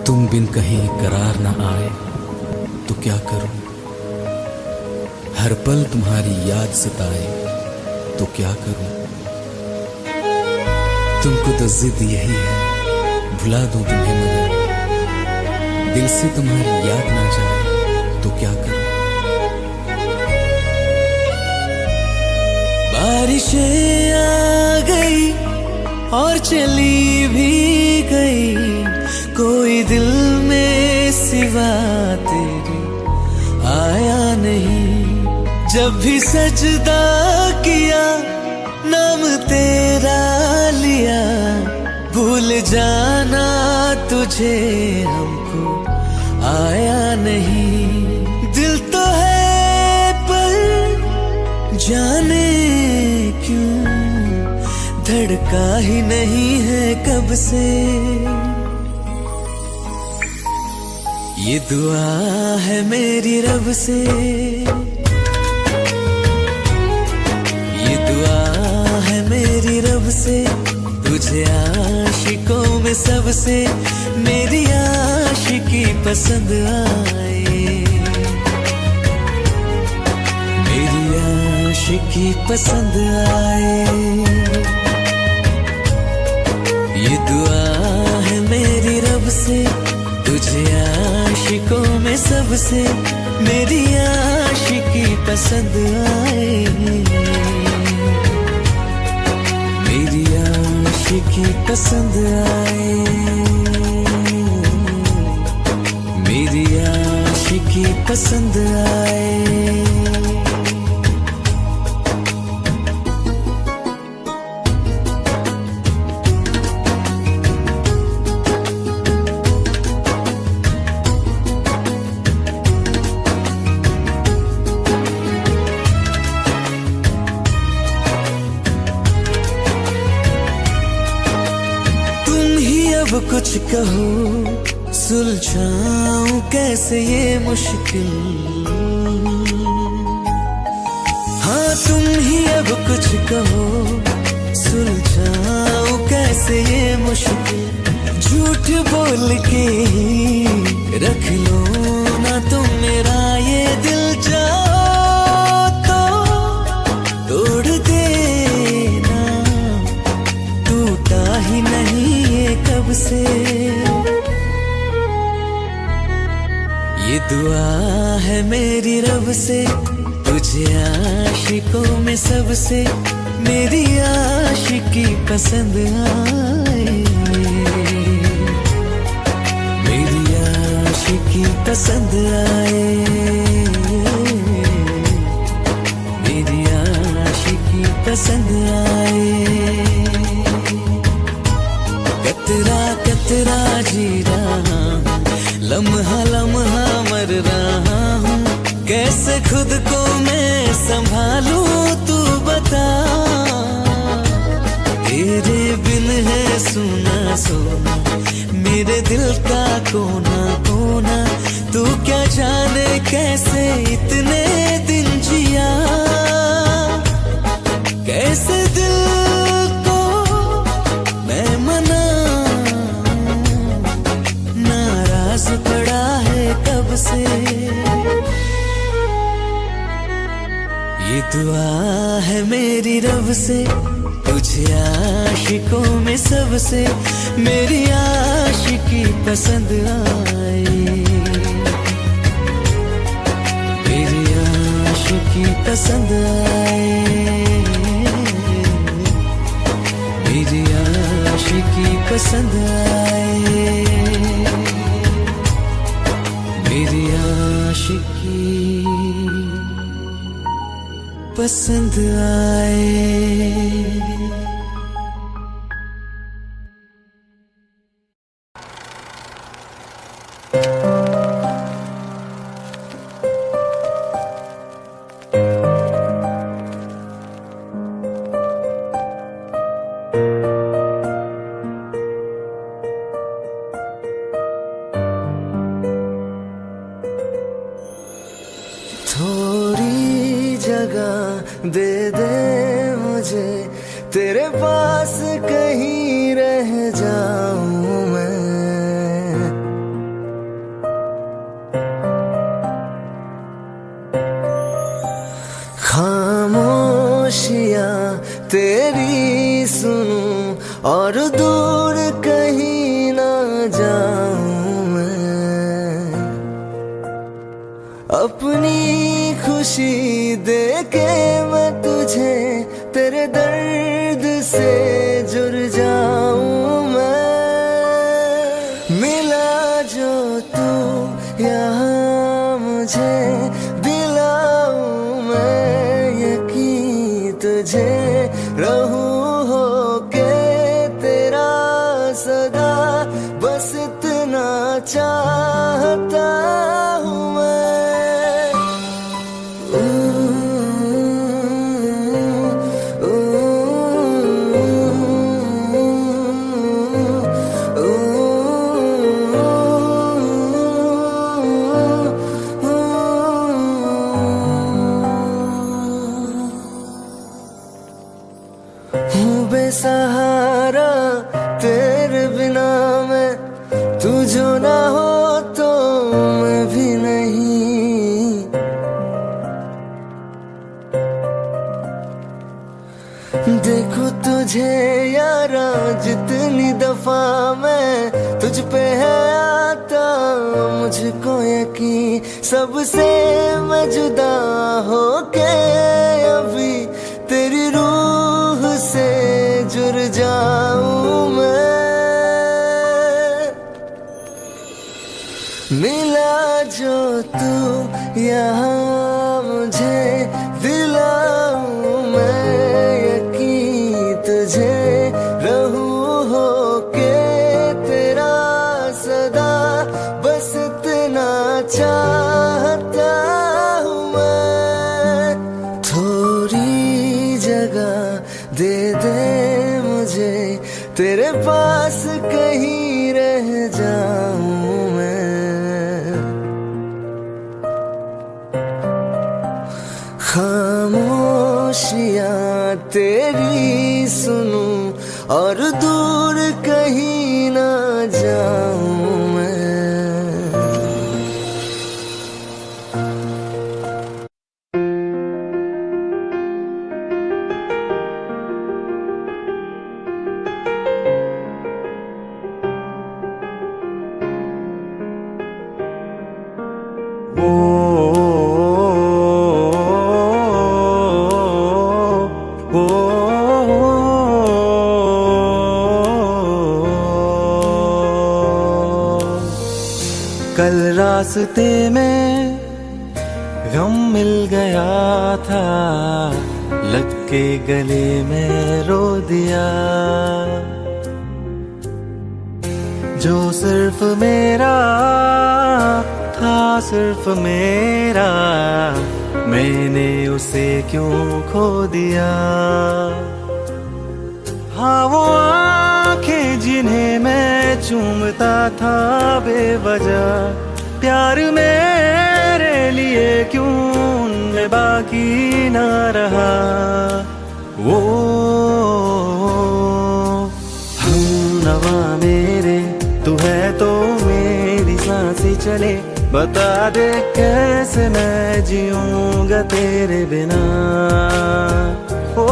तुम बिन कहीं करार ना आए तो क्या करूं, हर पल तुम्हारी याद सताए तो क्या करूं। तुमको तो जिद यही है भुला दूं तुम्हें, मगर दिल से तुम्हारी याद ना जाए तो क्या करूं। बारिशें आ गई और चली भी गई, कोई दिल में सिवा तेरे आया नहीं। जब भी सजदा किया नाम तेरा लिया, भूल जाना तुझे हमको आया नहीं। दिल तो है पर जाने क्यों धड़का ही नहीं है कब से। ये दुआ है मेरी रब से, ये दुआ है मेरी रब से, तुझे आशिकों में सबसे मेरी आशिकी पसंद आए, मेरी आशिकी पसंद आए। ये दुआ है मेरी रब से, तुझे आशिकों में सबसे मेरी आशिकी पसंद आए, मेरी आशिकी पसंद आए, मेरी आशिकी पसंद आए। अब कुछ कहो सुलझाऊं कैसे ये मुश्किल, हाँ तुम ही अब कुछ कहो सुलझाऊं कैसे ये मुश्किल। झूठ बोल के रख लो ना तुम मेरा ये दिल, जाओ तो तोड़ देना, टूटा ही नहीं कब से। ये दुआ है मेरी रब से, तुझे आशिकों में सबसे मेरी आशिकी पसंद आए, मेरी आशिकी पसंद आए, मेरी आशिकी पसंद आए। कतरा कतरा जी रहा हूँ, लम्हा लम्हा मर रहा हूँ, कैसे खुद को मैं संभालूं तू बता। तेरे बिन है सुना सोना मेरे दिल का कोना कोना, तू क्या जाने कैसे इतने दिन जिया, कैसे दिल को मैं मना पड़ा है कब से। ये दुआ है मेरी रब से, तुझे आशिकों में सबसे मेरी आशिकी पसंद आए, मेरी आशिकी पसंद आए, मेरी आशिकी पसंद आए, मेरी आशिकी पसंद आए। थोड़ी जगह दे दे मुझे, तेरे पास कहीं रह जाऊं मैं। दूर कहीं ना जाऊं मैं, अपनी खुशी दे के मैं तुझे तेरे दर्द से जुड़ जाऊं मैं। मिला जो तू यहाँ मुझे, दिलाऊं मैं यकीन तुझे, रहूं होके तेरा सदा, बस इतना चाहता हूँ मैं। हूँ बेसहारा तेरे बिना मैं, तू जो ना हो तो मैं भी नहीं। देखो तुझे यारा जितनी दफा मैं तुझ पे है आता, मुझको यकीन सबसे मैं जुदा होके अभी तेरी रूह से जुड़ जाऊं मैं। मिला जो तू यहाँ मुझे, दिलाऊं मैं यकीन तुझे, रहूं होके तेरा सदा, बस इतना चाहता हूँ मैं। थोड़ी जगह दे दे मुझे, तेरे पास कहीं रह जाऊं मैं। खामोशियाँ तेरी सुनूं और दूर कहीं ना जाऊं मैं। कल रास्ते में गम मिल गया था, लग के गले में रो दिया। जो सिर्फ मेरा था, सिर्फ मेरा, मैंने उसे क्यों खो दिया। हाँ वो आंखें जिन्हें मैं चूमता था बेवजह, प्यार मेरे लिए क्यों उनमें बाकी ना रहा। वो हमनवा मेरे, तू है तो मेरी सांसें चले, बता दे कैसे मैं जीऊंगा तेरे बिना। ओ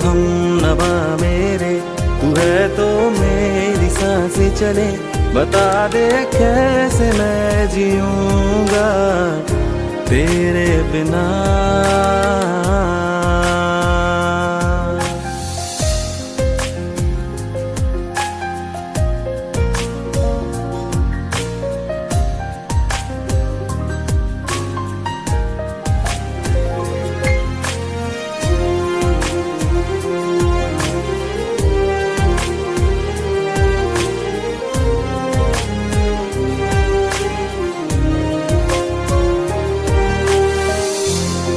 हमनवा मेरे, तू है तो मेरी सांसें चले, बता दे कैसे मैं जीऊंगा तेरे बिना।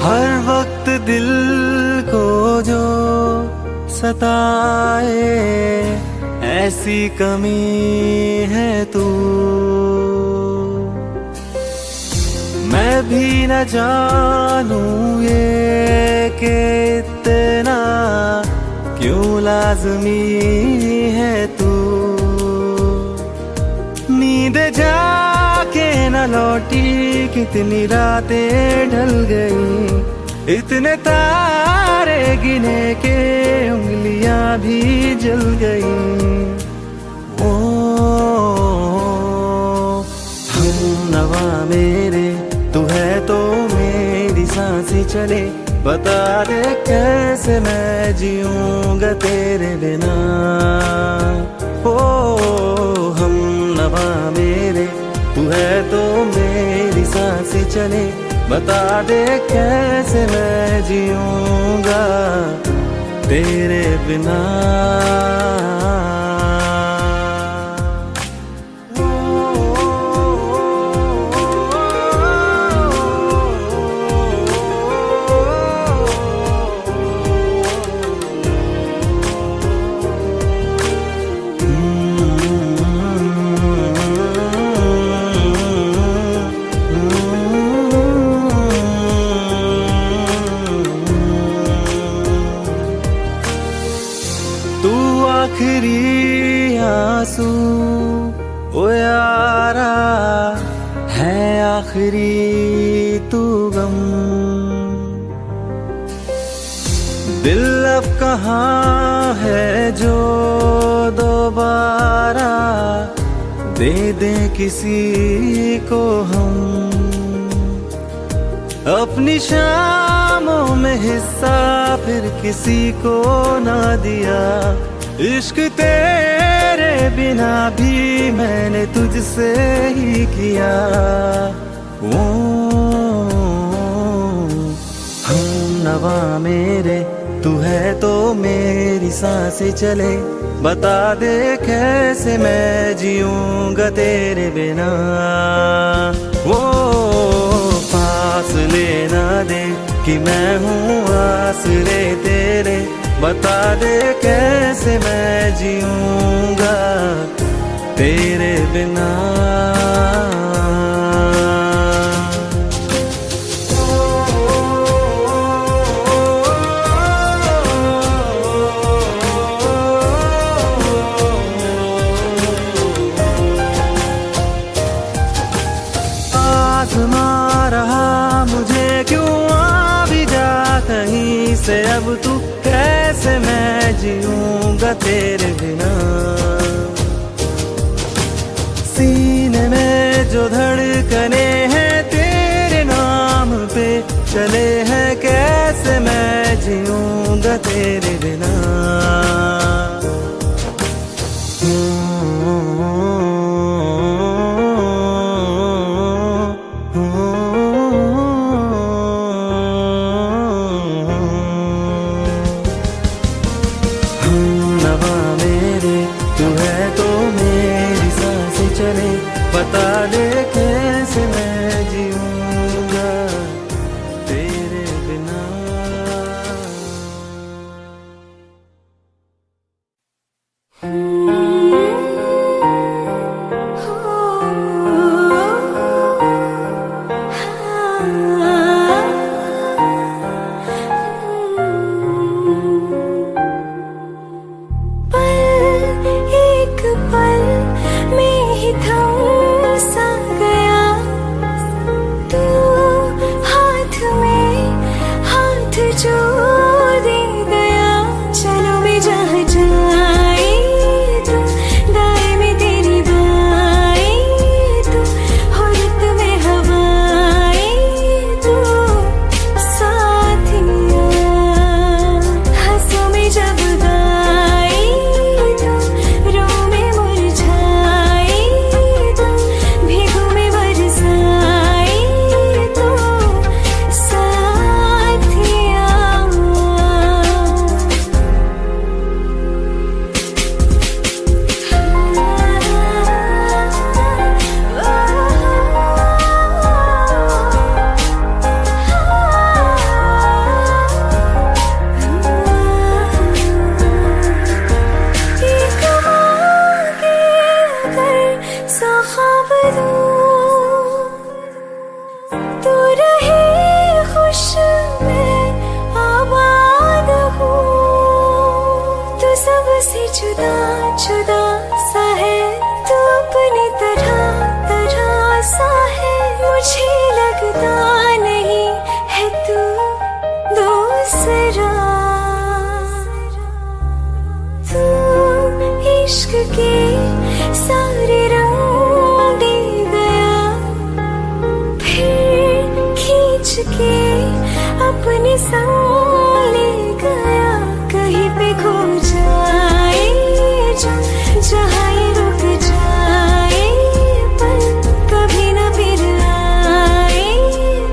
हर वक्त दिल को जो सताए, ऐसी कमी है तू। मैं भी न जानूं ये कि इतना क्यों लाज़मी है तू। नींद जाके न लौटी, कितनी रातें ढल गई, इतने तारे गिने के उंगलियां भी जल गई। ओ हम नवा मेरे, तू है तो मेरी सांसें चले, बता दे कैसे मैं जीऊंगा तेरे बिना। ओ हम नवा मेरे, तू है तो मेरी सांसें चले, बता दे कैसे मैं जीऊंगा तेरे बिना। आखिरी आंसू ओ यारा है, आखिरी तू गम। दिल अब कहाँ है जो दोबारा दे दे किसी को हम। अपनी शामों में हिस्सा फिर किसी को ना दिया, इश्क तेरे बिना भी मैंने तुझसे ही किया। ओ हम नवा मेरे, तू है तो मेरी सांसें चले, बता दे कैसे मैं जीऊंगा तेरे बिना। वो फासले ना दे कि मैं हूँ आसरे तेरे, बता दे कैसे मैं जीऊंगा तेरे बिना। आज़मा रहा मुझे क्यों आ भी जा कहीं से, अब तू कैसे मैं जीऊंगा तेरे बिना। सीने में जो धड़कने हैं तेरे नाम पे चले हैं, कैसे मैं जीऊंगा तेरे बिना। बता दे कैसे मैं जीऊंगा तेरे बिना। पल एक पल में ही थम सा इश्क के सारे रंग दे गया, फिर खींच के अपने संग ले गया। कहीं पे खो जाए जो जहाँ ये रुक जाए, पर कभी न फिर आए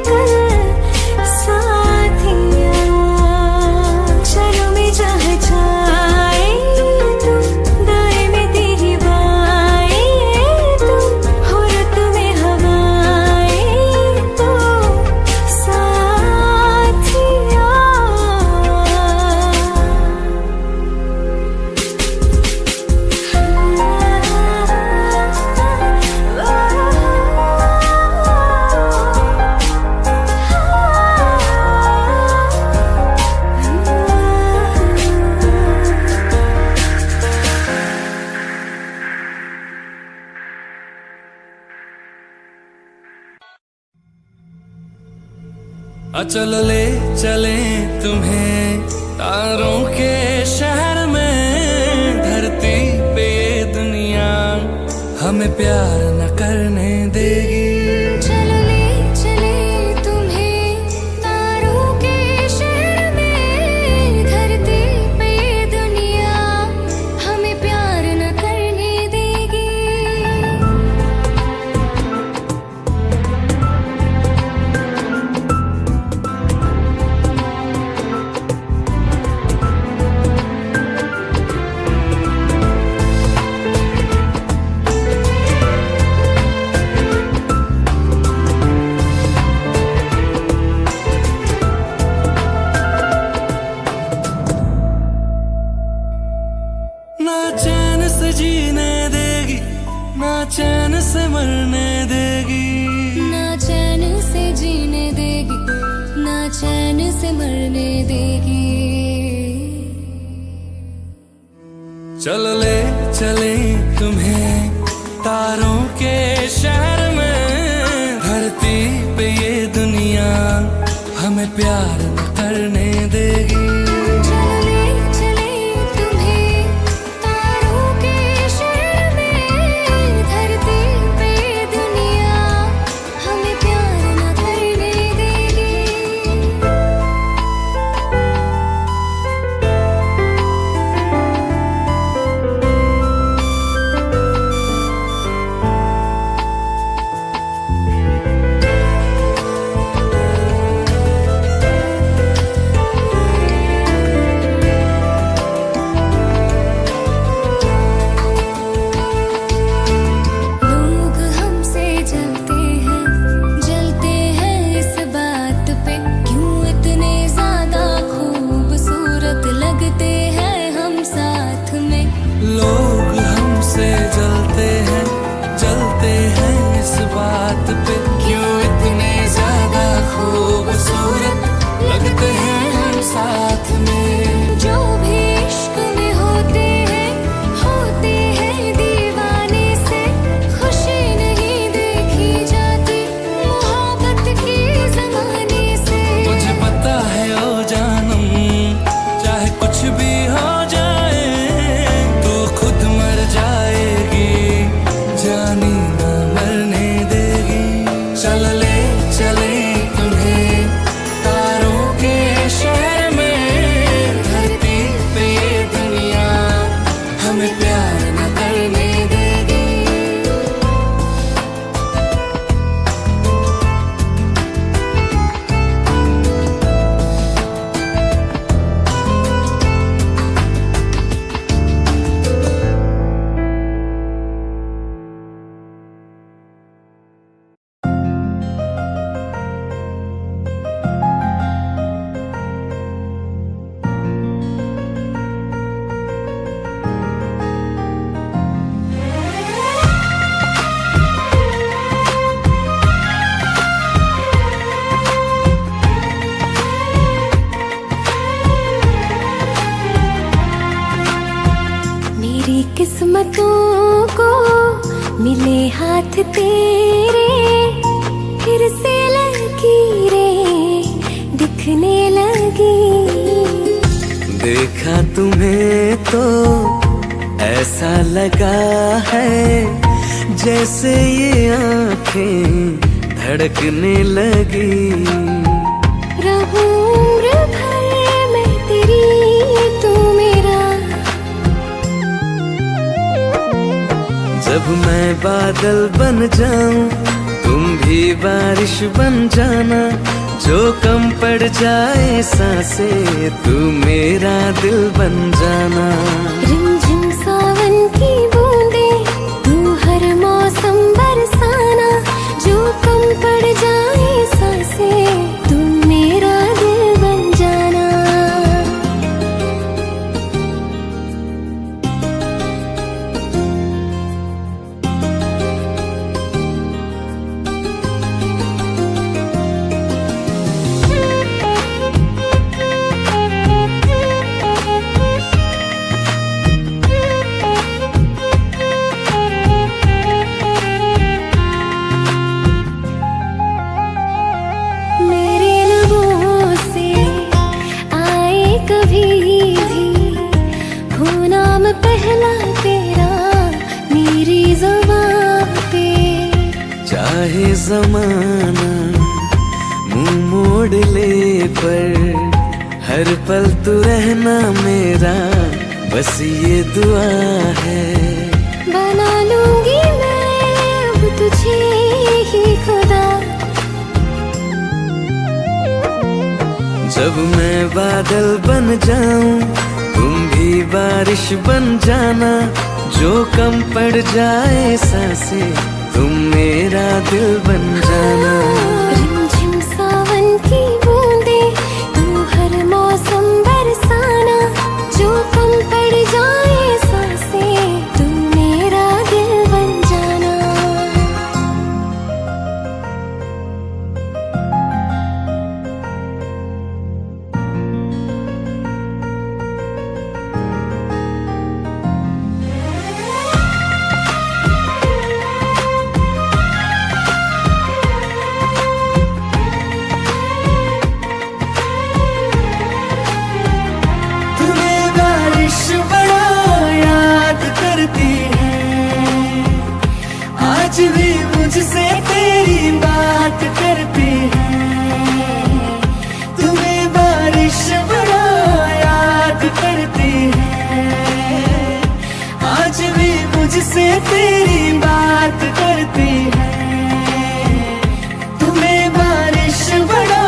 कल साथिया। चलो मैं जहाँ जाए तुम, दाएं में तेरी बाएं तुम, हो रुत में हवाएं तो साथिया। चलो ले चले तुम्हें तारों के शहर में, धरती पे ये दुनिया हमें प्यार न करने देगी। चलो ले चले तुम्हें तारों के शहर में, धरती पे ये दुनिया हमें प्यार न करने देगी। ना चैन से जीने देगी, ना चैन से मरने देगी। ना चैन से जीने देगी, ना चैन से मरने देगी। चलो ले चले तुम्हें तारों के शहर में, धरती पे ये दुनिया हमें प्यार न करने देगी। चलो ले चले तुम्हें तारों के शहर में, धरती पे दुनिया हमें प्यार न करने देगी। लोग हमसे जलते हैं इस बात पे, क्यों इतने ज्यादा खूबसूरत लगते हैं हम साथ में। लोग हमसे जलते हैं इस बात पे, क्यों इतने ज्यादा खूबसूरत लगते हैं हम साथ में। जो भी इश्क में होते हैं दीवाने से, खुशी नहीं देखी जाती मोहब्बत के जमाने से। मुझे पता है ओ जानम, चाहे कुछ भी हो जाए तो खुद मर जाएगी, जानी न मरने देगी। चल ले चले तुम्हें तारों के शहर में, धरती पे ये दुनिया हमें प्यार न करने देगी। मेरी किस्मतों को मिले हाथ तेरे, फिर से लकीरें दिखने लगी। देखा तुम्हें तो ऐसा लगा है, जैसे ये आंखें धड़कने लगी। रहूं उम्र भर मैं तेरी, तू मेरा। जब मैं बादल बन जाऊं, तुम भी बारिश बन जाना। जो कम पड़ जाए सांसें, तू मेरा दिल बन जाना। रिमझिम सावन की बूंदें, तू हर मौसम बरसाना। जो कम पड़ जाए सांसें, तू मेरा दिल बन जाना। मेरे लबों से आए कभी भी हो नाम पहला तेरा मेरी ज़ुबान पे। चाहे जमाना मुंह मोड़ ले, पर हर पल तू रहना मेरा, बस ये दुआ है। बना लूंगी मैं अब तुझे ही खुदा। जब मैं बादल बन जाऊं, तुम भी बारिश बन जाना। जो कम पड़ जाए सांसें, तुम मेरा दिल बन जाना। रिमझिम सावन की बूंदें, तू हर मौसम बरसाना। जो कम पड़ जाए सांसें, तू मेरा दिल बन जाना। तुम्हें बारिश बड़ा याद करती है, आज भी मुझसे तेरी बात करती है। तुम्हें बारिश बड़ा याद करती है, आज भी मुझसे तेरी बात करती है। तुम्हें बारिश बड़ा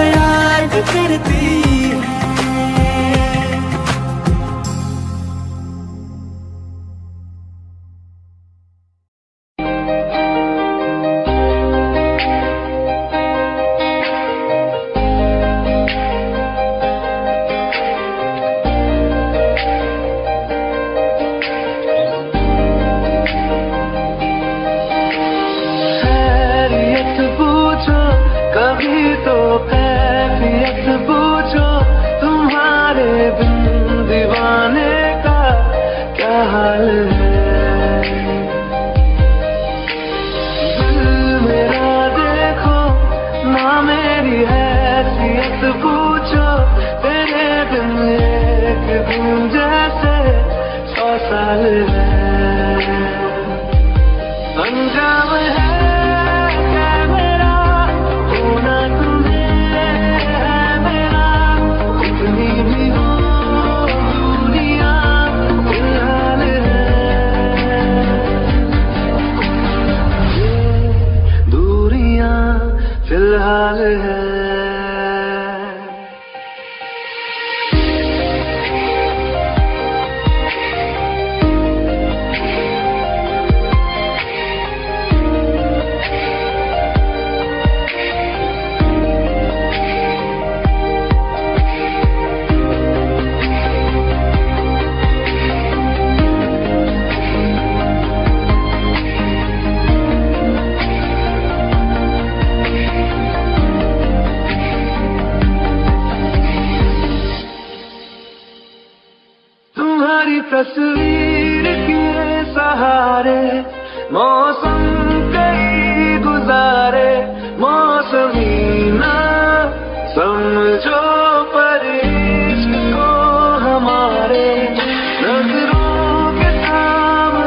याद करती है। खैरियत पूछो, कभी तो कैफियत पूछो। तुम्हारे बिन दीवाने का क्या हाल है। दिल मेरा देखो ना, मेरी हैसियत पूछो। तेरे बिन एक दिन जैसे 100 साल है। अंजाम है क्या मेरा, होना तुम्हें है मेरा। कितनी भी हो दुनिया फिलहाल है। ये दूरियां फिलहाल है। तुम्हारी तस्वीर के सहारे मौसम कई गुजारे। मौसमी ना समझो पर इश्क को हमारे, नजरों के सामने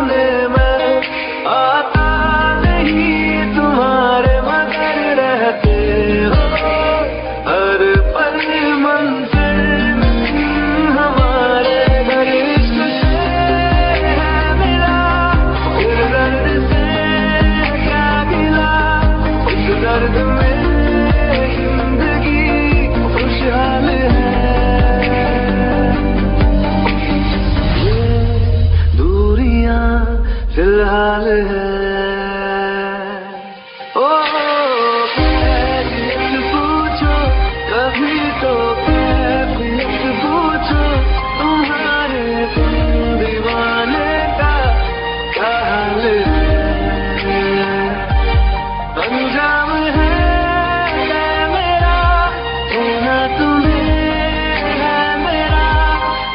फिलहाल है। ओ कैफियत पूछो कभी तो कैफियत पूछो, तुम्हारे दीवाने का क्या हाल है। अंजाम है मेरा होना तुम्हें है मेरा,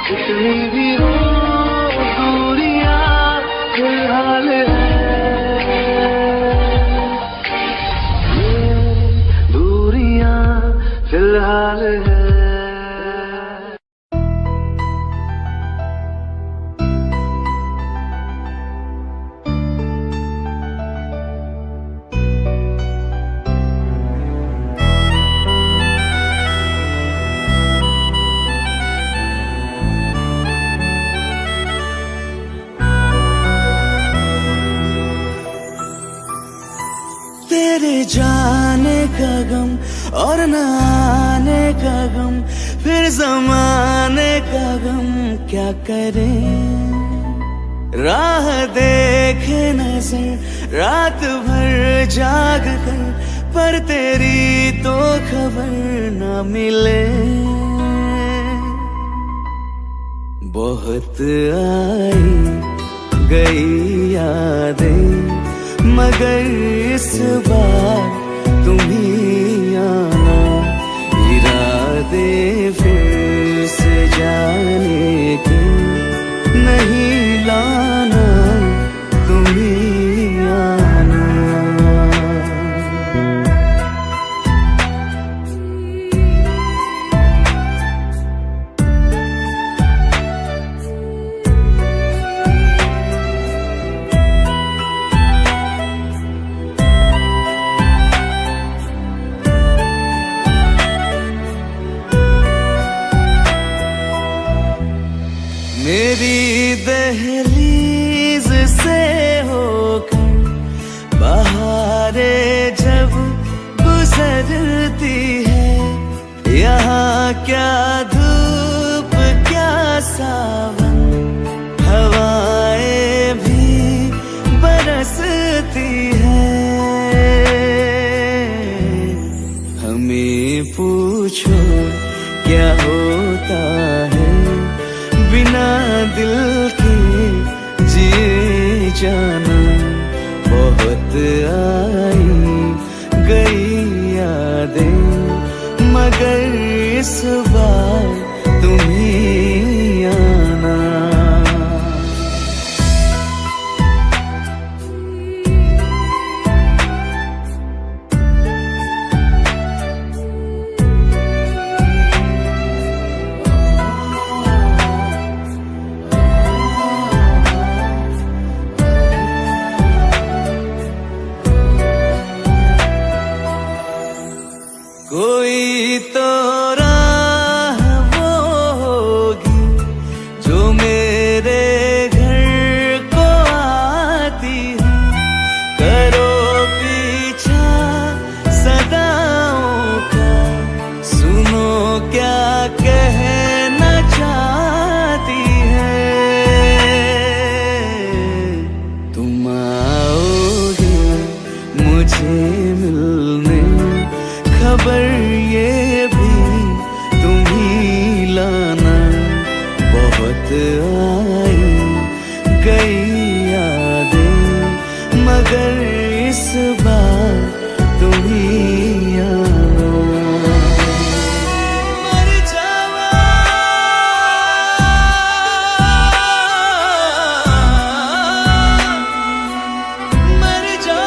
जितनी भी हो दूरियां फिलहाल है। दूरियां फिलहाल है। तेरे जाने का गम और न आने का गम, फिर जमाने का गम क्या करे। राह देखे नजर रात भर जाग कर, पर तेरी तो खबर न मिले। बहुत आई गई यादें मगर इस बार तुम ही आना, इरादे फिर से जाने के नहीं लाना, तुम ही आना। मेरी दहलीज से होकर बहारें जब गुजरती है, यहाँ क्या धूप क्या सावन, हवाएं भी बरसती है। हमें पूछो क्या होता है बिना दिल के जिए जाना। बहुत आई गई यादें मगर इस बार तुम ही आना। कोई तो राह वो होगी जो मेरे घर को आती है, करो पीछा सदाओं का, सुनो क्या कहना चाहती है। तुम आओगे मुझे मिलने, खबर ये भी तुम ही लाना। बहुत आई गई यादें मगर इस बार तुम ही आना। मर जावा मर जा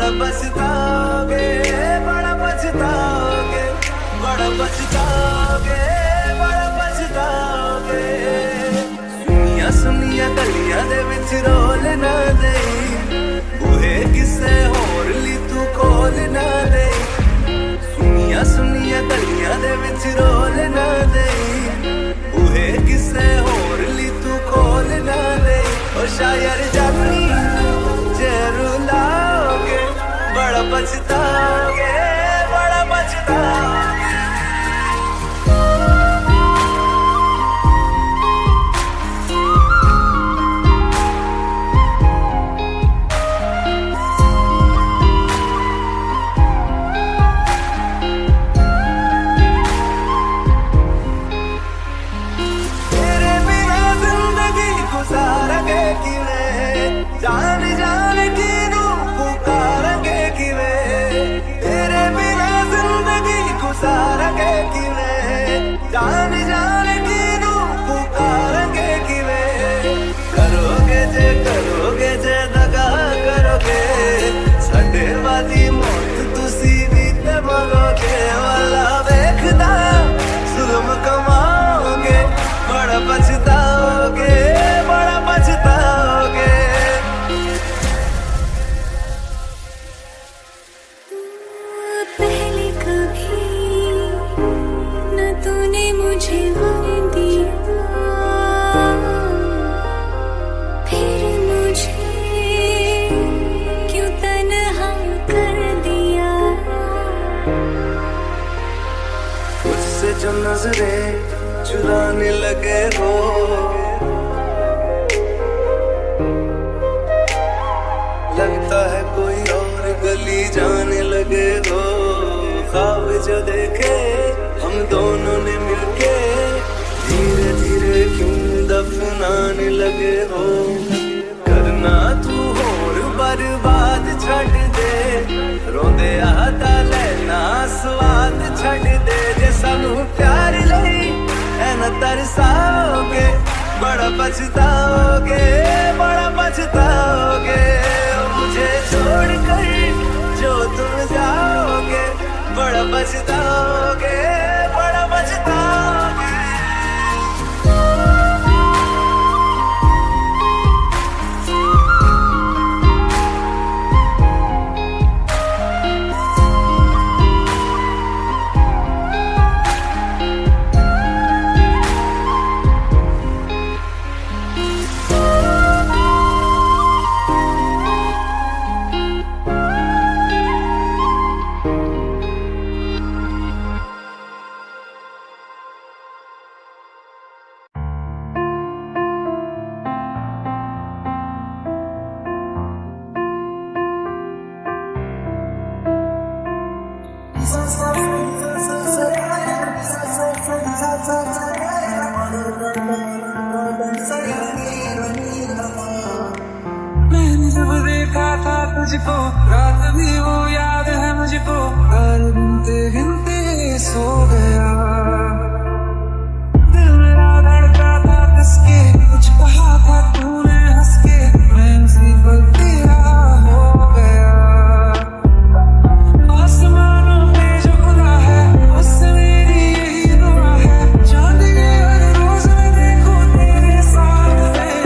बड़ा पछताओगे, बड़ा पछताओगे, बड़ा पछताओगे, बड़ा पछताओगे। सुनिया सुनिया गलियां दे विच रोल ना देई, बूहे किसे होर ली तू खोल ना देई। सुनिया सुनिया गलियां दे विच रोल ना देई, बूहे किसे होर ली तू खोल ना देई। ओ शायर जानी जे रुलाओगे, बड़ा पछताओगे, बड़ा पछताओगे। जान जान की नू पुकारेंगे किवें, तेरे बिना जिंदगी गुजारेंगे किवें। जान जान की नू पुकारेंगे किवें। करोगे जे दगा करोगे, साडे वाली मौत तुसी भी ते मरोगे। वाला वेखदा जुल्म कमाओगे, बड़ा पछताओगे, बड़ा पछताओगे। पहले कभी न तूने मुझे गम दिया, फिर मुझे क्यों तन्हा कर दिया। मुझसे जो नजरें चुराने लगे हो, लगता है कोई और गली जाने लगे हो। ख्वाब जो देखे हम दोनों ने मिलके, धीरे धीरे क्यों दफनाने लगे हो। करना तू होर बर्बाद छड़ दे, रोंदे आता लेना स्वाद छड़ दे। जे सानू प्यार लई ऐना तरसाओगे, बड़ा पछताओगे, बड़ा पछताओगे। मुझे छोड़ कर जो तुम जाओगे, बड़ा पछताओगे, बड़ा पछताओगे। मैंने जब देखा था तुझको, रात भी वो याद है मुझको। हर गिनते गिनते सो गया, दिल मेरा धड़का था किसके, कुछ कहा था तूने हंस के। मैं उसी पल तेरा हो गया। आसमानों पे जो खुदा है, उससे मेरी यही दुआ है। चांद के हर रोज मैं देखूं तेरे साथ में।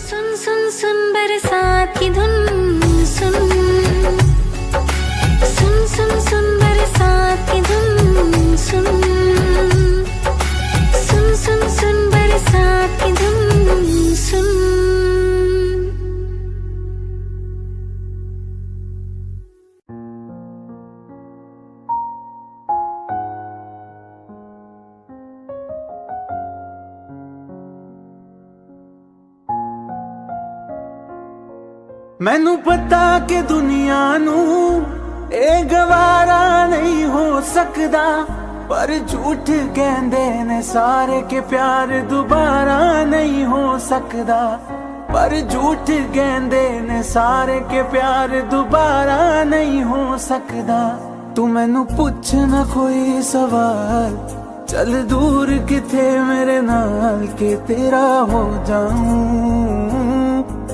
सुन सुन सुन बरसात की धुन सुन सुन सुन सुन बरसात की धुन सुन सुन सुन सुन बरसात की धुन सुन। मैनू पता कि दुनिया नू ए गवारा नहीं हो सकदा, पर झूठ कहंदे ने सारे के प्यार दोबारा नहीं हो सकदा, पर झूठ कहंदे ने सारे के प्यार दोबारा नहीं हो सकदा। तू मैनू पुछ ना कोई सवाल, चल दूर किथे मेरे नाल के तेरा हो जाऊं।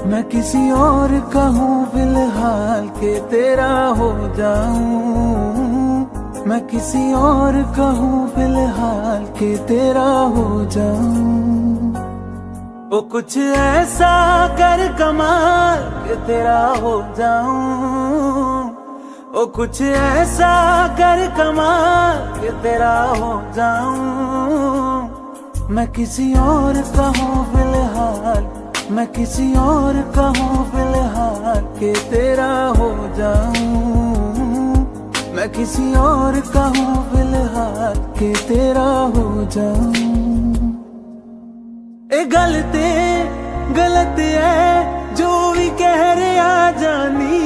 मैं किसी और का हूँ फिलहाल के तेरा हो जाऊं। मैं किसी और का हूँ फिलहाल के तेरा हो जाऊं। ओ कुछ ऐसा कर कमाल के तेरा हो जाऊं। ओ कुछ ऐसा कर कमाल के तेरा हो जाऊं। मैं किसी और का हूँ फिलहाल, मैं किसी और का हूँ फिलहाल के तेरा हो जाऊं। मैं किसी और का हूँ फिलहाल के तेरा हो जाऊं। ए गलत है जो भी कह रहे आ जानी,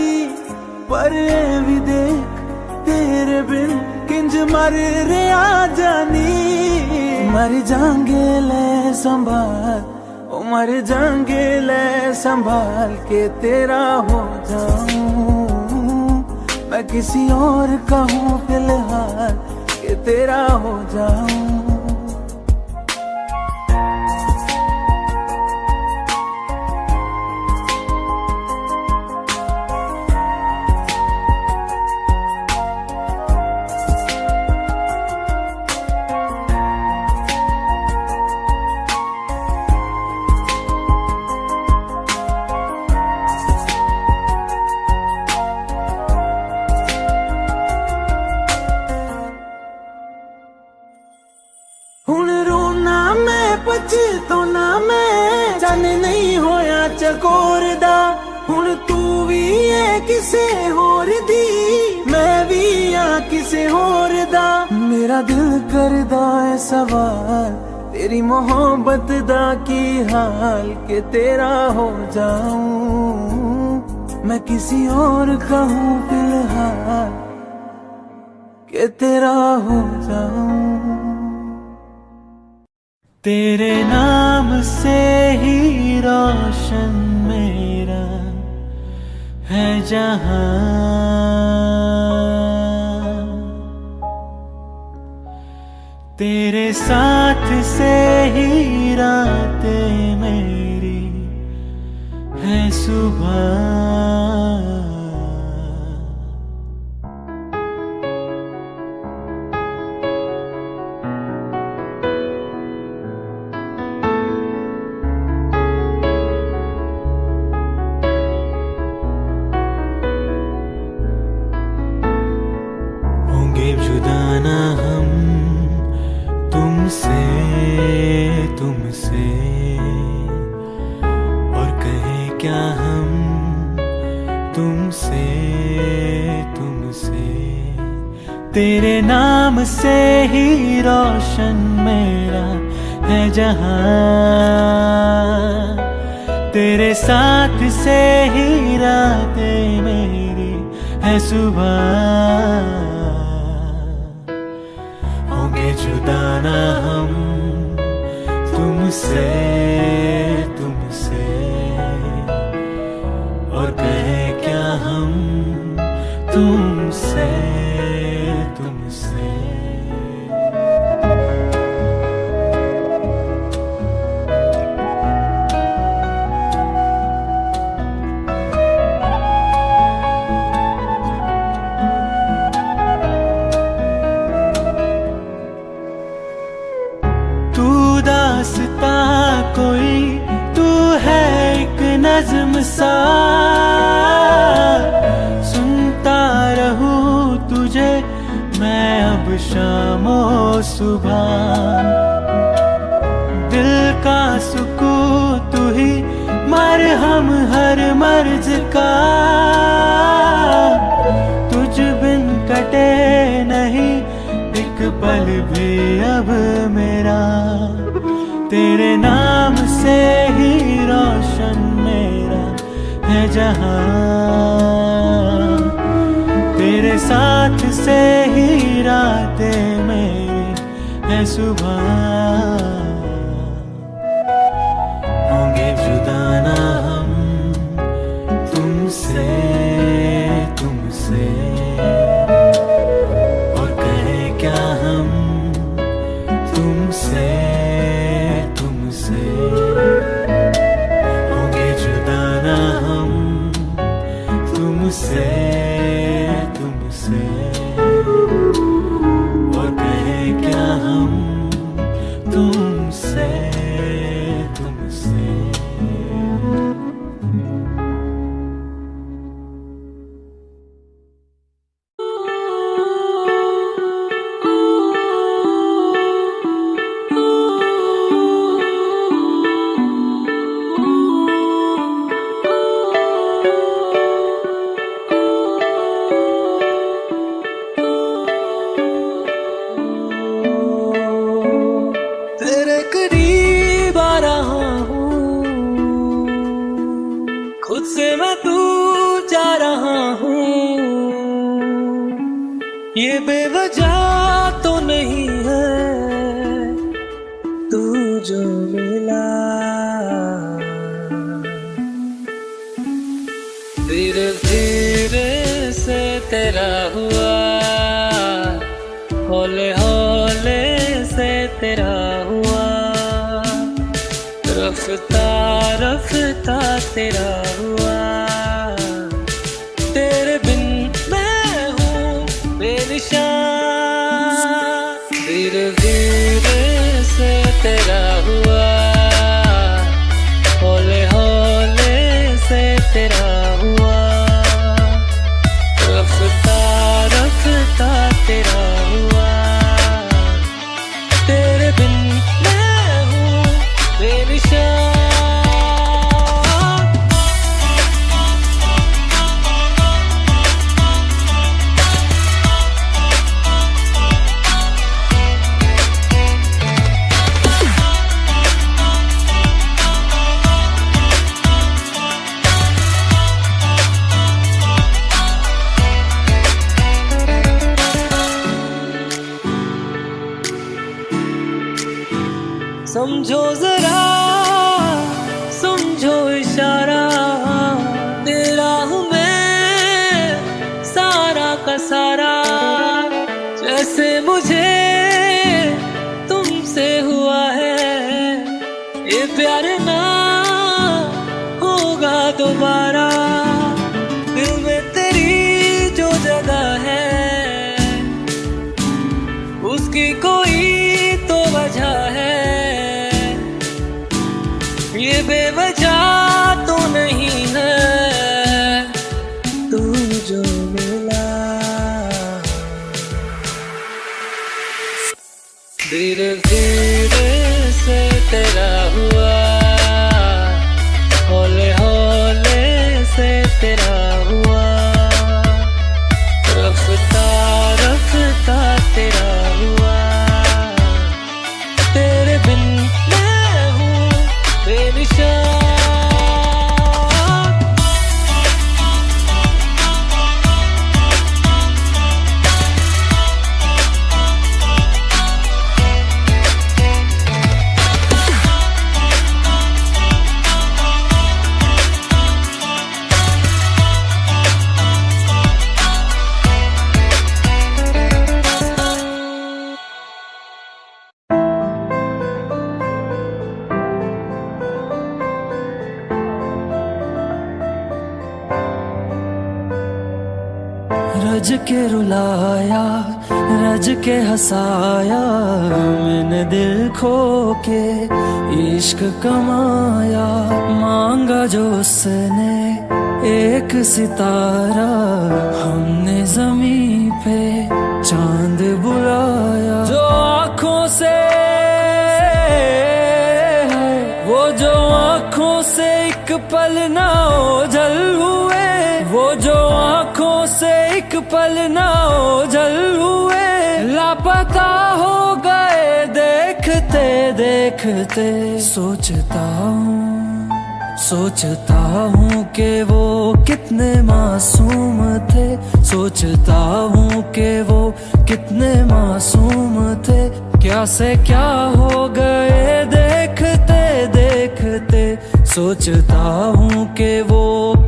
पर ए भी देख तेरे बिन किंज मर रहे आ जानी। मर जाएंगे ले संभाल, ओ मर जाएंगे ले संभाल के तेरा हो जाऊं। मैं किसी और का हूँ फिलहाल के तेरा हो जाऊं। तो ना मैं जाने नहीं होया चकोर दा, हुण तू भी है किसे होर दी, मैं भी हाँ किसे होर दा। मेरा दिल करदा है सवाल तेरी मोहब्बत दा की हाल के तेरा हो जाऊं। मैं किसी और का हूँ फिलहाल के तेरा हो जाऊं। तेरे नाम से ही रोशन मेरा है जहां, तेरे साथ से ही रातें मेरी है सुबह। जुदा ना हम तुमसे और कहे क्या हम तुमसे। तेरे नाम से ही रोशन मेरा है जहां, तेरे साथ से ही रातें मेरी है सुबह। जुदा ना हम तुमसे और कहे क्या हम तुमसे। दास्तां कोई तू है नज्म सा सुनता रहूं तुझे मैं अब शामो सुबह। दिल का सुकून तू ही मरहम हर मर्ज का, तुझ बिन कटे नहीं एक पल भी अब मेरा। तेरे नाम से ही रोशन मेरा है जहां, तेरे साथ से ही रातें मेरी है सुबह। होंगे जुदा ना हम तुमसे, तुमसे और कहें क्या हम तुमसे, तुमसे। होंगे जुदा ना हम तुमसे, तुमसे और कहें क्या हम तुमसे, तुमसे। तेरे करीब आ रहा हूँ, खुद से मैं दूर जा रहा हूँ। ये बेवजह तो नहीं है तू जो मिला, धीरे धीरे से तेरा हुआ, हौले हौले से तेरा हुआ, रफ्ता रफ्ता तेरा हुआ। तेरे बिन मैं हूँ बेनिशान, धीरे धीरे से तेरा हुआ, हौले हौले से तेरा हुआ, रफ्ता रफ्ता तेरा हुआ। तेरे बिन मैं हूँ बेनिशान। समझो जरा, समझो इशारा, तेरा हूँ मैं सारा का सारा। जैसे मुझे तुमसे हुआ है, ये प्यार ना होगा दोबारा। दिल में तेरी जो जगह है, उसकी कोई तो वजह है। ये बेवजह तो नहीं है तू जो मिला, धीरे धीरे से तेरा हुआ, हौले हौले से तेरा हुआ, रफ्ता रफ्ता तेरा हुआ। तेरे बिन मैं हूँ बेनिशान। रज के रुलाया, रज के हंसाया, मैंने दिल खो के इश्क कमाया। मांगा जो उसने एक सितारा, हमने जमीन पे चांद बुलाया। जो आँखों से वो जो आँखों से एक पल ना ओझल हुए, वो जो आँखों से एक पल ना ओझल हुए, लापता हो गए देखते देखते। सोचता हूँ कि वो कितने मासूम थे, सोचता हूँ कि वो कितने मासूम थे। क्या से क्या हो गए देखते देखते। सोचता हूँ कि वो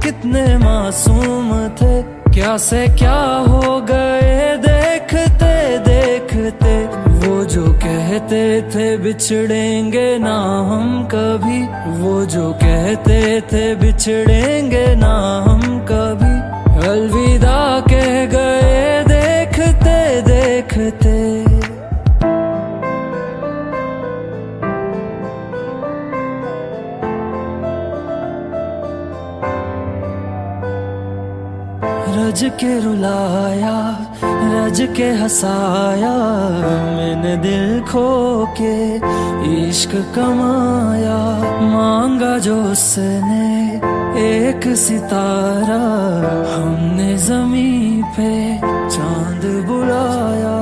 कितने मासूम थे, क्या से क्या हो गए देखते देखते। वो जो कहते थे बिछड़ेंगे ना हम कभी, वो जो कहते थे बिछड़ेंगे ना हम कभी, अलविदा कह गए देखते देखते। रज के रुलाया, रज के हंसाया, मैंने दिल खो के इश्क कमाया। मांगा जो उसने एक सितारा, हमने जमीन पे चांद बुलाया।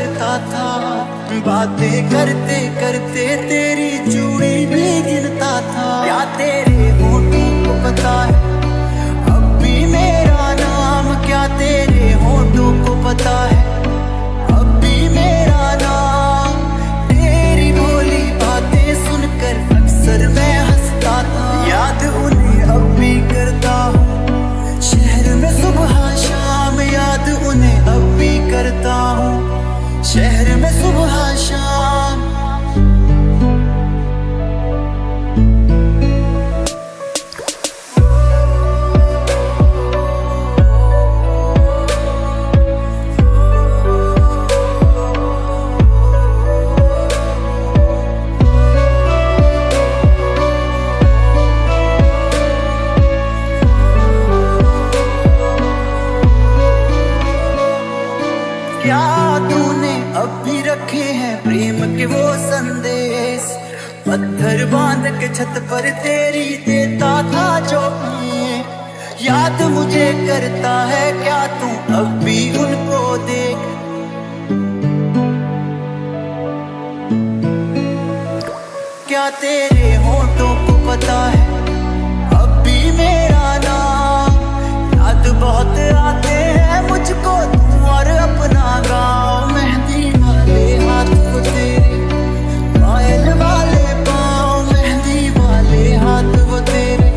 करता था, बातें करते करते तेरी चूड़ी भी गिनता था। क्या तेरे होठों को पता है अब भी मेरा नाम, क्या तेरे होठों को पता है अब भी मेरा नाम। तेरी भोली बातें सुनकर अक्सर मैं हंसता था, याद उन्हें अब भी करता हूँ शहर में सुबह शाम, याद उन्हें अब भी करता हूँ शहर में सुबह शाम। क्या तूने अब भी रखे हैं प्रेम के वो संदेश, पत्थर बांध के छत पर तेरी देता था जो मैं। याद मुझे करता है क्या तू अब भी उनको देख, क्या तेरे होठों को पता है अब भी मेरा नाम। याद बहुत आते हैं मुझको तू और अपना गाँव, मेहंदी वाले हाथ को तेरे, पायल वाले पाँव, मेहंदी वाले हाथ वो तेरे,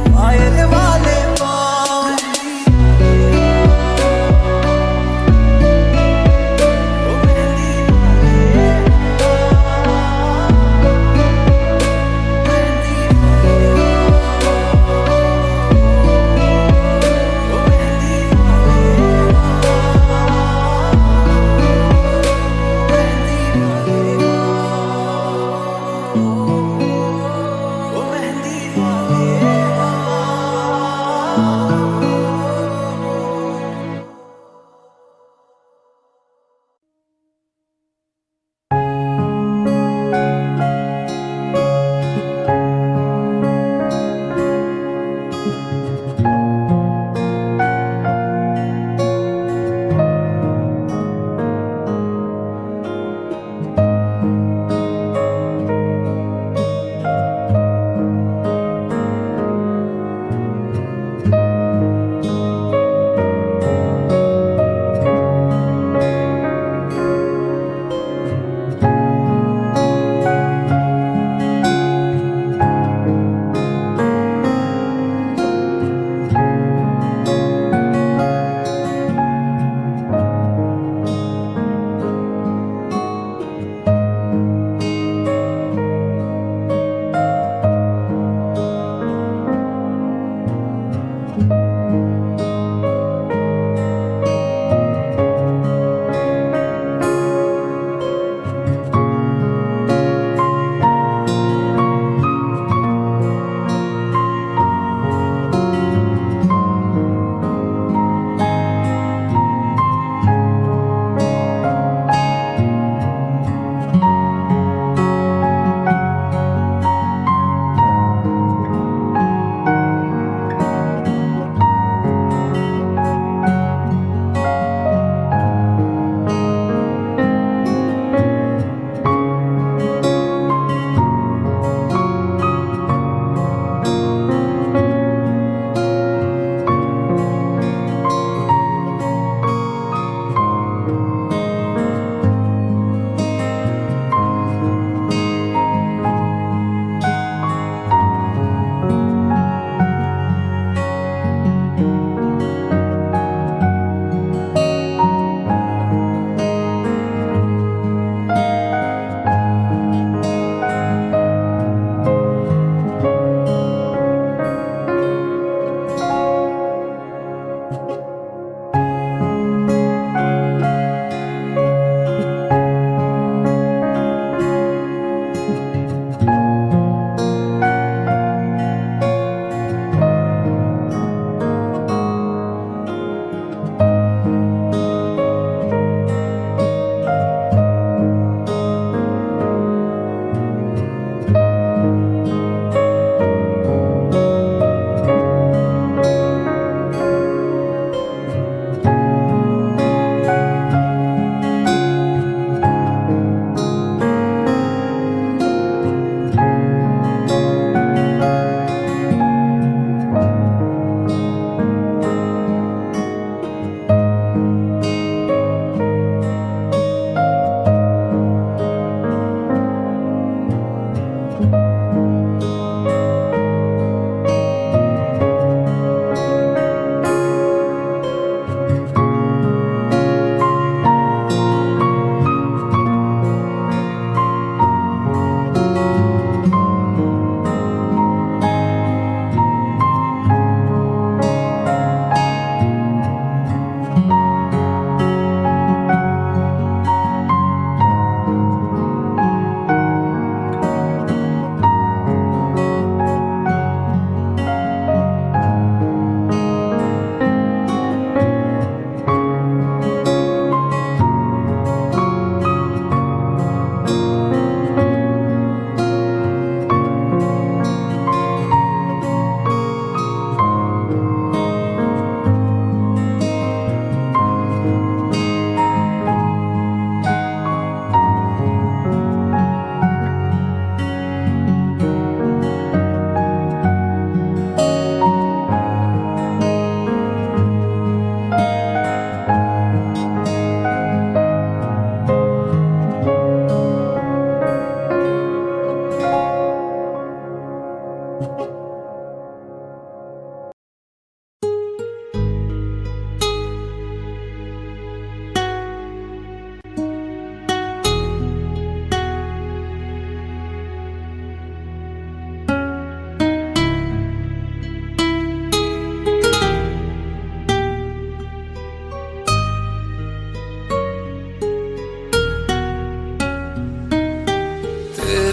पायल वाले पाँव। ओ मेहंदी वाले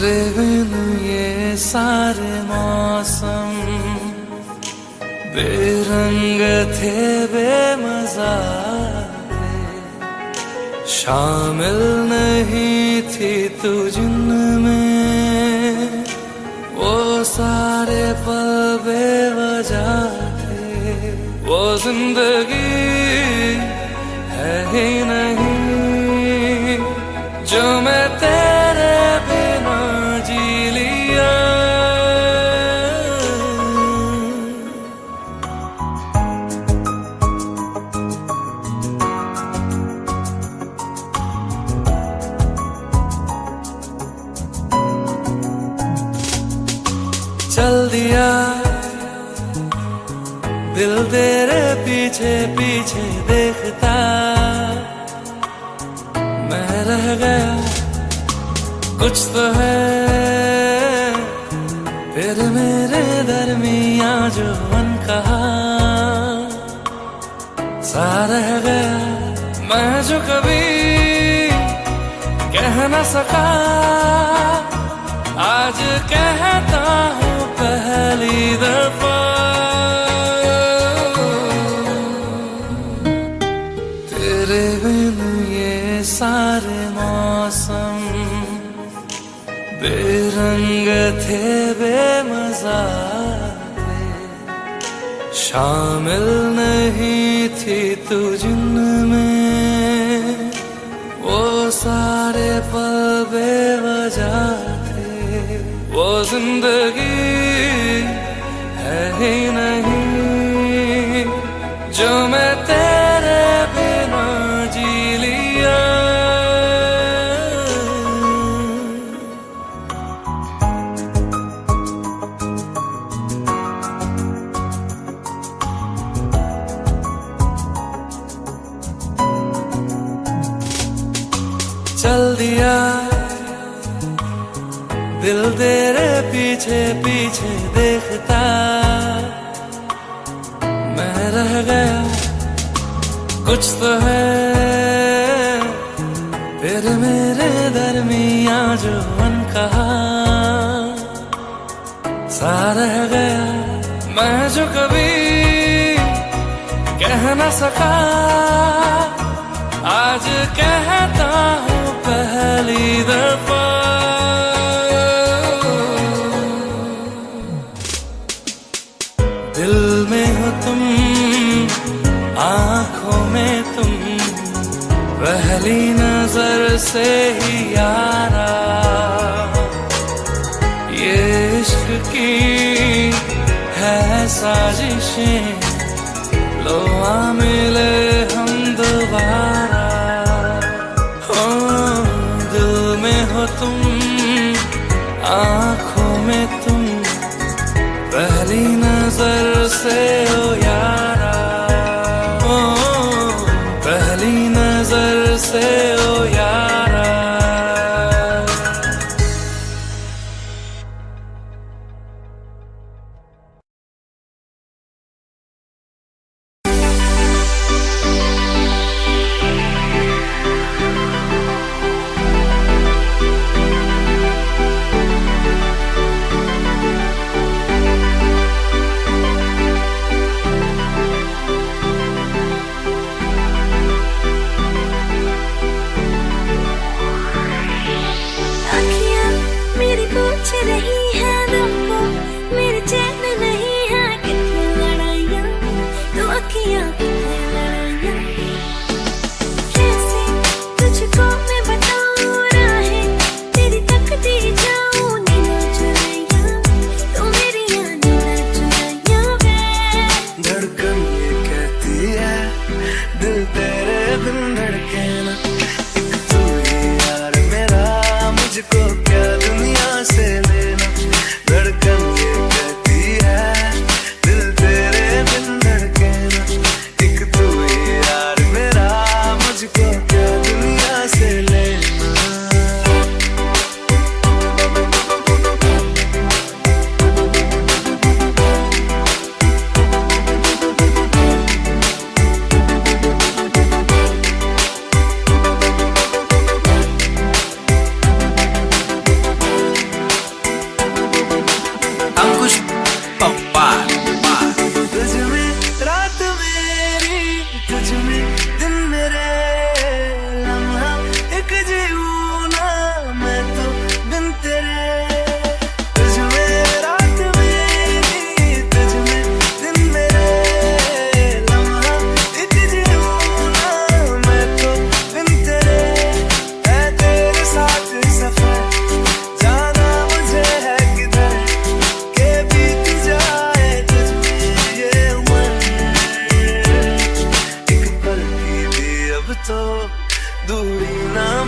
तेरे बिन ये सारे मौसम बेरंग थे, बेमजा थे, शामिल नहीं थी तू जिनमें, वो सारे पल बेवजह थे, वो जिंदगी है ही नहीं जो मैं तेरे बिना जी लिया। चल दिया दिल तेरे पीछे पीछे देखता, मैं रह गया कुछ तो है फिर मेरे दरमिया जो अनकहा सा रह गया, मैं जो कभी कह न सका आज कहता हूँ पहली दफा। तेरे बिन ये सारे मौसम बेरंग थे, बेमजा थे, शामिल नहीं थी तू जिनमें, वो सारे पल बेवजह थे, वो जिंदगी है ही नहीं जो मैं तेरे बिना जी लिया। चल दिया दिल तेरे पीछे पीछे देखता, मैं रह गया कुछ तो है फिर मेरे दरमिया जो अनकहा सा रह गया, मैं जो कभी कह न सका आज कहता हूँ पहली दफा। दिल में हो तुम, आँखों में तुम, पहली नजर से ही यारा, ये इश्क की है साजिशें, लो आ मिले हम दोबारा। हो दिल में हो तुम, आँखों में तुम, पहली नजर से ओ यारा, ओ पहली नजर से ओ यारा।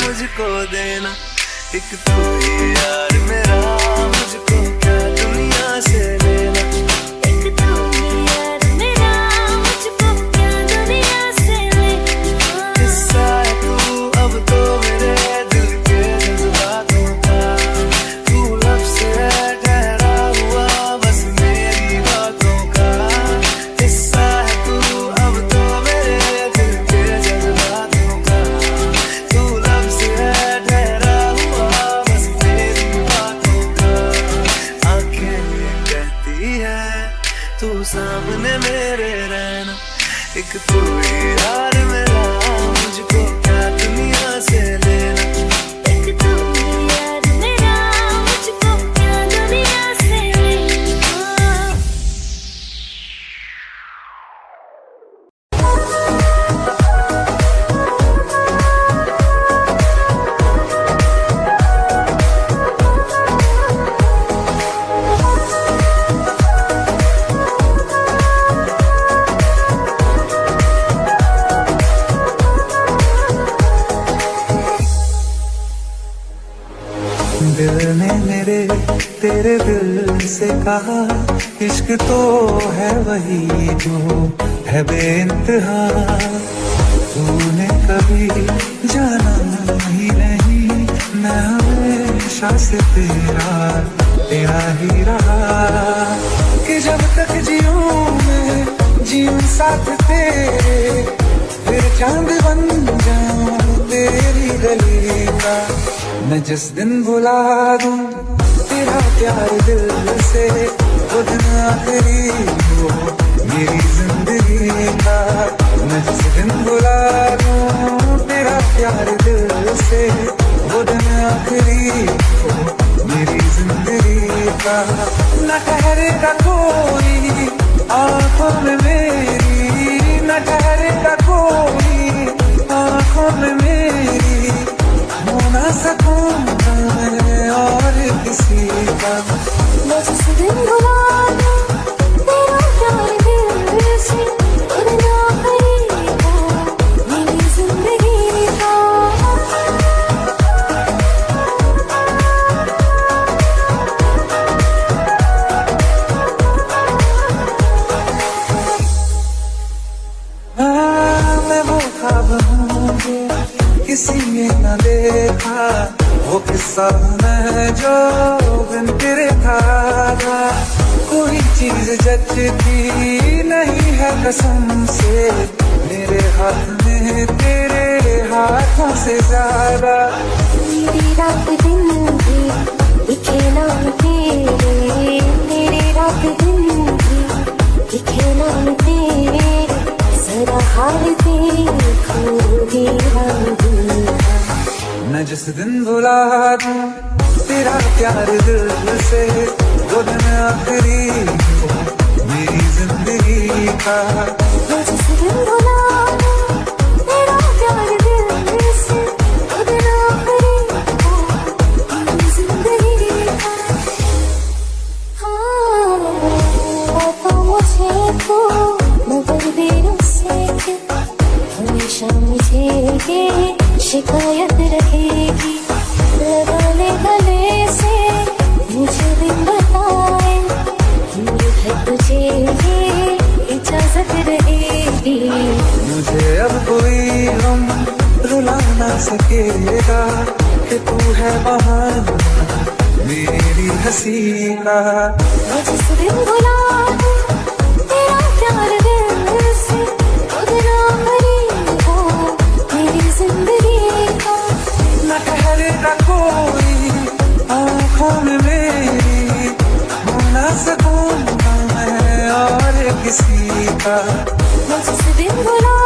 मुझको देना, एक तू ही यार मेरा, मुझको क्या दुनिया से लेना। एक तू ही यार मेरा, मुझको क्या दुनिया से लेना। हिस्सा है तू अब तो मेरे दिल के जज्बातों का, तू लफ्ज़ है ठहरा हुआ बस मेरी बातों का। हिस्सा है तू अब तो मेरे दिल के जज्बातों का, तू लफ्ज़ है ठहरा हुआ बस मेरी बातों का। आंखें ये कहती है तू सामने मेरे रहना, एक तू ही यार मेरा, मुझको क्या दुनिया से लेना। एक तू ही यार मेरा, मुझको क्या दुनिया से लेना। दिल ने मेरे तेरे दिल से कहा, इश्क तो है वही जो है बेइंतहा। तूने कभी जाना ही नहीं, मैं हमेशा से तेरा तेरा ही रहा। कि जब तक जीऊं मैं जीऊं साथ तेरे, फिर चांद बन जाऊं तेरी गली का। मैं जिस दिन भुला दूं तेरा प्यार दिल से, वो दिन आखिरी हो मेरी जिंदगी का। मैं जिस दिन भुला दूं तेरा प्यार दिल से, वो दिन आखिरी हो मेरी जिंदगी का। न ठहरेगा कोई आंखों में मेरी, न ठहरेगा कोई आंखों में मेरी, हो ना सकूंगा मैं और किसी का। मैं जिस दिन भुला दूं तेरा प्यार दिल से, वो दिन आखिरी हो मेरी जिंदगी का। मैं वो ख्वाब हूँ जो किसी ने न देखा, वो किस्सा मैं जो बिन तेरे था। कोई चीज जचती नहीं है कसम से, मेरे हाथ में तेरे हाथों से ज्यादा। मेरी रात दिन भी दिखे नाम तेरे, मेरी रात दिन भी दिखे नाम तेरे। जरा हाल देखूंगी हम दिल का। मैं जिस दिन भुला दूं तेरा प्यार दिल से, वो दिन आखिरी हो मेरी जिंदगी का। मैं जिस दिन भुला दूं तेरा प्यार दिल से, वो दिन आखिरी हो मेरी जिंदगी का। हाँ, तो मुझे तो मगर देरों से हमेशा मुझे ये शिकायत रहेगी। लगा ले गले से मुझे दिन बताए, दूर है तुझे ये इजाजत रहेगी। मुझे अब कोई गम रुला ना सकेगा, कि तू है वहाँ मेरी हंसी का। मैं जिस दिन भुला दूं तेरा प्यार दिल से, वो दिन आखिरी हो मेरी जिंदगी का। न ठहरेगा कोई आंखों में मेरी, हो ना सकूंगा मैं और किसी का। मैं जिस दिन भुला